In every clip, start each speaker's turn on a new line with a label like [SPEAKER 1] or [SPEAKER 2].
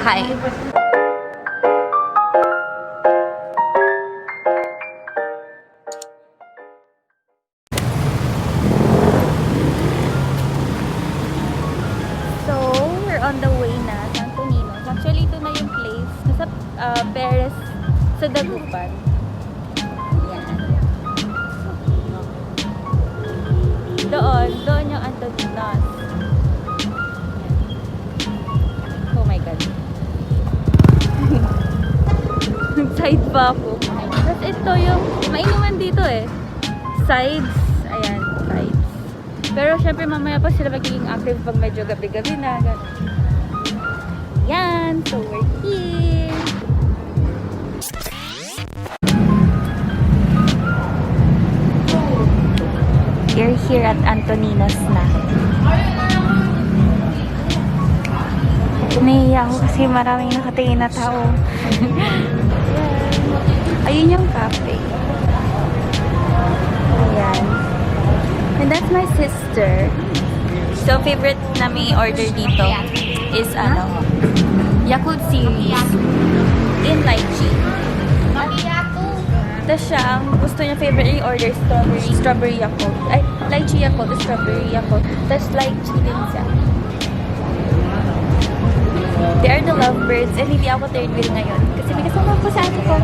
[SPEAKER 1] Hi. So, we're on the way na sa Antoninos. Actually, ito na yung place. Nasa Perez sa Dagupan. Yan. Doon yung Antoninos. Oh my God. Side pa ako. Tapos ito yung mainuman dito eh. Sides. Ayan, sides. Pero syempre mamaya pa sila magiging active pag medyo gabi-gabi na. Yan. So we're here. We're here at Antoninos na. Naiiyak ako kasi maraming nakatingin na tao. Ayun yung cafe. Ayan. And that's my sister. So, favorite na may order dito is Yakult series in lychee. Tapos siya, ang gusto niya favorite yung order strawberry Yakult. Ay, lychee Yakult, strawberry Yakult. Tapos lychee din siya. They are the lovebirds and hindi ako third wheel ngayon. Kasi may kasama ko sa ate ko.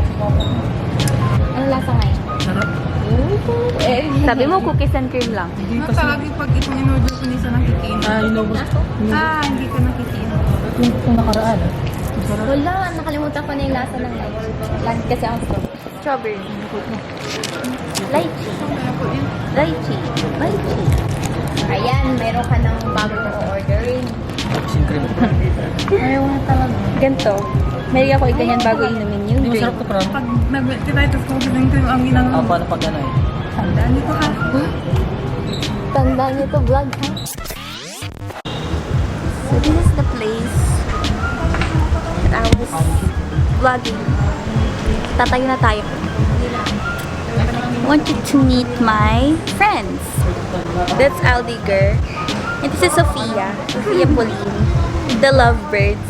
[SPEAKER 1] Ano lasa ngayon?
[SPEAKER 2] Sarap.
[SPEAKER 1] Sabi mo, cookies and cream lang.
[SPEAKER 2] Matawag yung pag itong in-order ko nisa nakikiin. Inubos. Hindi ka nakikiin. Kung nakaraan. Sarap.
[SPEAKER 1] Wala, nakalimutan ko na yung lasa ng lychee. Lagi kasi ang strawberry. Lychee. Lychee. Lychee. Ayan, meron ka ng bagong ordering.
[SPEAKER 2] Cream. Ayaw na talaga.
[SPEAKER 1] Ganito. May ako iganyan bago inumin yung drink.
[SPEAKER 2] Masarap to parang. Pag nag-titles ko ng cream ang ginang. Paano pag ano eh? Tandaan nito ha.
[SPEAKER 1] Tandaan nyo to vlog ha. So this is the place that I was vlogging. Tatayo na tayo. I want you to meet my friends. That's Aldiger. And this is Sophia Pauline, the lovebirds.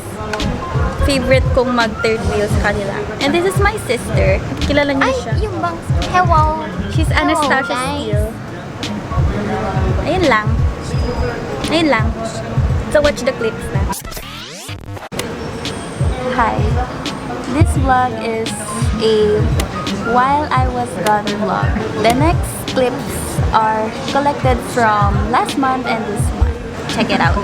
[SPEAKER 1] Favorite kong mag-third wheel sa kanila. And this is my sister. Kilala niyo siya.
[SPEAKER 3] Yung bang, hello.
[SPEAKER 1] She's Anastasia Steele. Ayun lang. Ayun lang. So watch the clips na. Hi. This vlog is a while I was gone vlog. The next clips are collected from last month and this month. Check it out.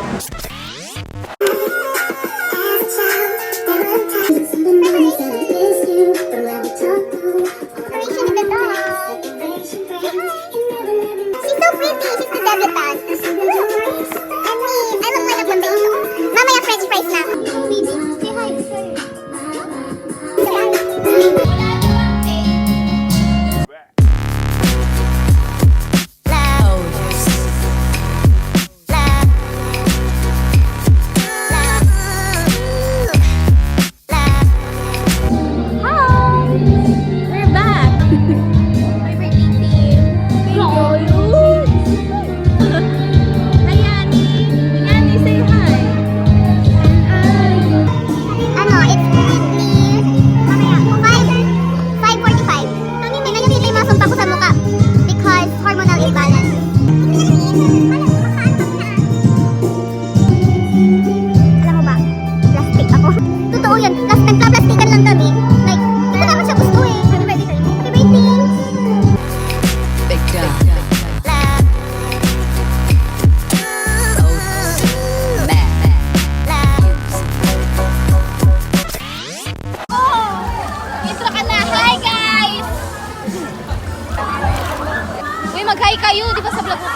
[SPEAKER 3] Mag-hi kayo, di ba sa vlog ko?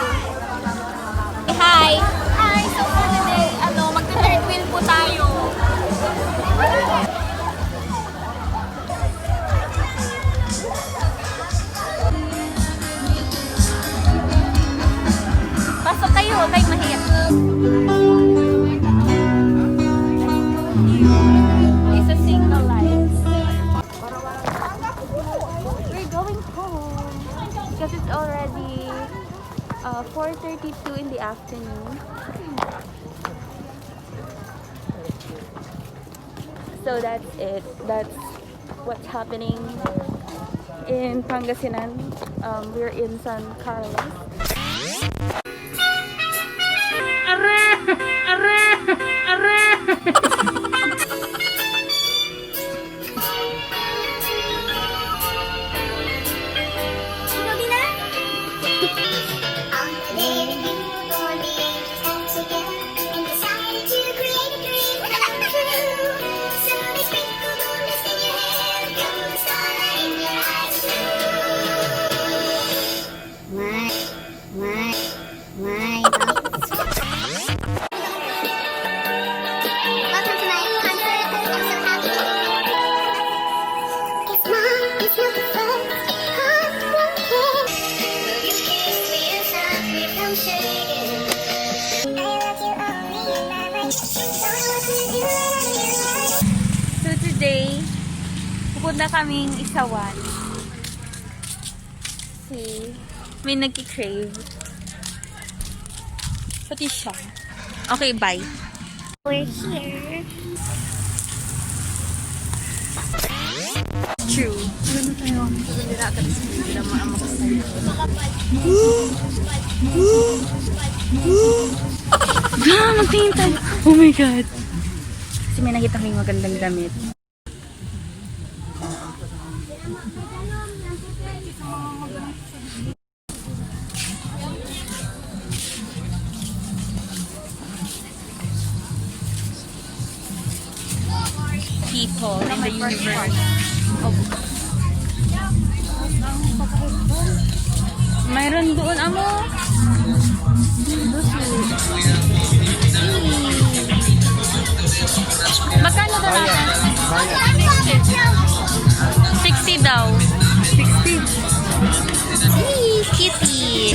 [SPEAKER 3] Hi! Hi! So for today, mag-third wheel po tayo.
[SPEAKER 1] Pasok kayo, huwag kayong mahiya. It's a single line. We're going home because it's already 4:32 in the afternoon. So that's it. That's what's happening in Pangasinan. We're in San Carlos. So today, pupunta kaming Isawan. May nagki-crave. Pati siya. Okay, bye. We're here. True. Magtingin tayo. Oh my God. Kasi may nakita kaming magandang damit. People in the universe. Mayroon doon, amo. Magkano daw natin? 60 daw. 60. Kitty.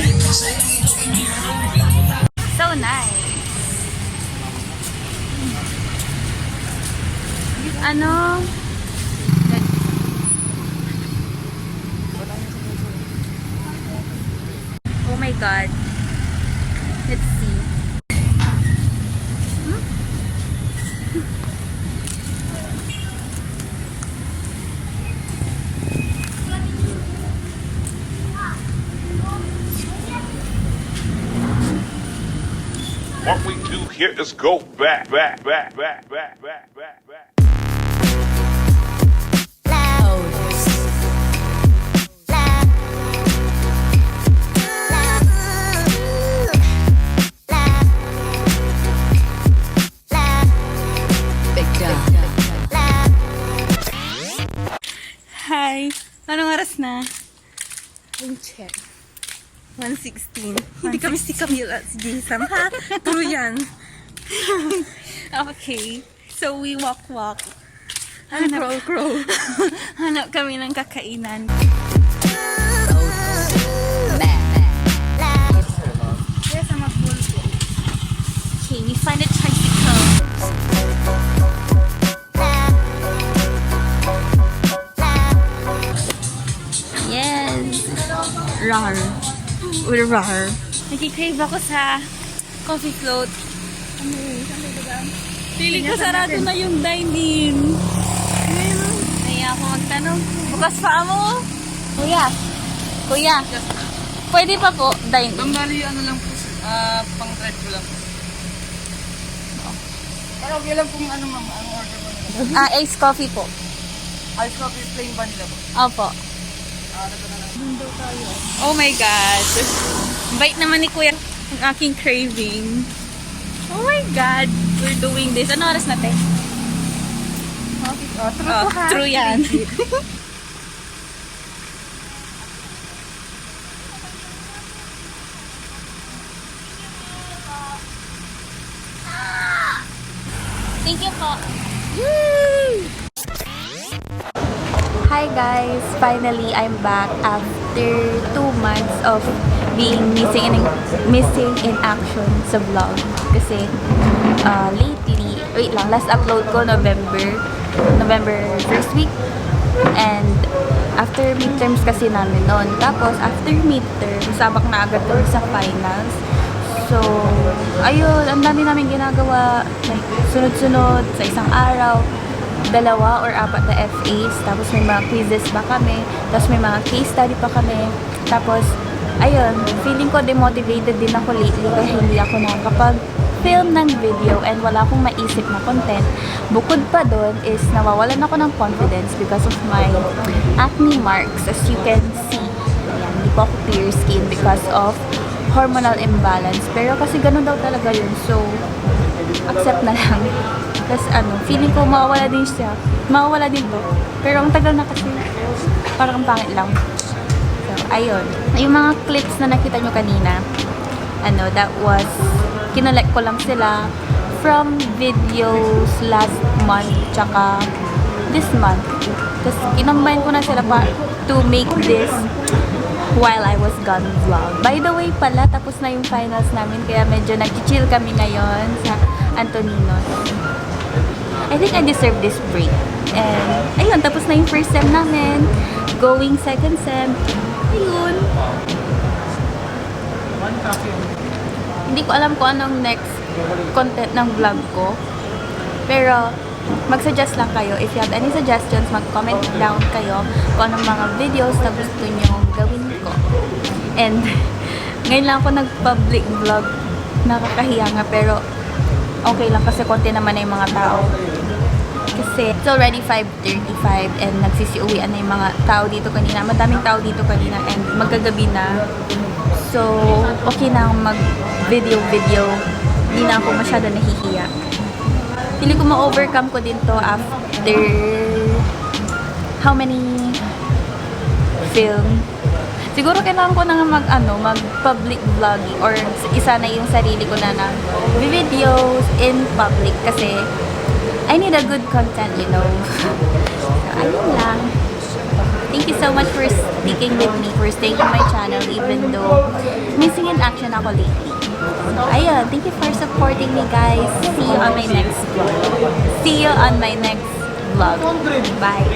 [SPEAKER 1] So nice. Ano? Oh my God. Let's see.
[SPEAKER 4] What we do here is go back.
[SPEAKER 1] Hi. Anong oras na?
[SPEAKER 2] Yung check.
[SPEAKER 1] 1:16.
[SPEAKER 2] Hindi kami si Camila, si Jason, ha? True yan.
[SPEAKER 1] Okay. So we walk.
[SPEAKER 2] Crow.
[SPEAKER 1] Hanap kami ng kakainan. Okay, we find a tricycle. Yes. Rar. With rar. Nagkikrave ako sa coffee float. Feeling ko sarado na yung dine-in. Kaya ako magtanong. Bukas pa mo? Kuya. Pwede pa po dine-in.
[SPEAKER 2] Bambali, ano lang po, pang red ko lang po. Pero okay lang kung ano ma'am, ang order mo nila.
[SPEAKER 1] Iced coffee po.
[SPEAKER 2] Ice coffee, plain vanilla po.
[SPEAKER 1] Opo. Oh my God. Bait naman ni Kuya ang aking craving. Oh my God. We're doing this. Ano oras natin? True yan. Thank you po. Hi guys! Finally, I'm back after 2 months of being missing in action sa vlog. Kasi lately, wait lang, last upload ko November first week. And after midterms kasi namin noon. Tapos after midterms, sabak na agad kami sa finals. So, ayun, ang dami namin ginagawa. Like, sunod-sunod sa isang araw. 2 or 4 na FAs, tapos may mga quizzes pa kami, tapos may mga case study pa kami, tapos ayun, feeling ko demotivated din ako lately kaya hindi ako nakakapag-film ng video and wala akong maisip na content. Bukod pa doon is nawawalan ako ng confidence because of my acne marks, as you can see. Ayan, hindi po ako clear skin because of hormonal imbalance. Pero kasi ganun daw talaga yun, so accept na lang. Tapos feeling ko mawawala din siya. Mawawala din to. Pero ang tagal na kasi, parang ang pangit lang. So, ayun. Yung mga clips na nakita nyo kanina, that was, kinolect ko lang sila from videos last month, tsaka this month. Tapos, kinambine ko na sila to make this while I was gone vlog. By the way pala, tapos na yung finals namin, kaya medyo nag-chill kami ngayon sa Antoninos. I think I deserve this break. And, ayun, tapos na yung first sem namin. Going second sem. Ayun. Hindi ko alam kung anong next content ng vlog ko. Pero, mag-suggest lang kayo. If you have any suggestions, mag-comment down kayo kung anong mga videos na gusto nyo gawin ko. And, ngayon lang ako nag-public vlog. Nakakahiya nga, pero okay lang kasi konti naman na yung mga tao. Kasi it's already 5:35 and nagsisiuwian na yung mga tao dito kanina. Madaming tao dito kanina and magagabi na. So, okay na mag-video. Hindi na ako masyado nahihiya. Hindi ko ma-overcome ko din to after how many film. Siguro kailangan ko na mag-public vlogging or isa na yung sarili ko na videos in public kasi I need a good content, you know. So, ayun lang. Thank you so much for sticking with me, for staying in my channel even though missing in action ako lately. So, ayun. Thank you for supporting me, guys. See you on my next vlog. Bye!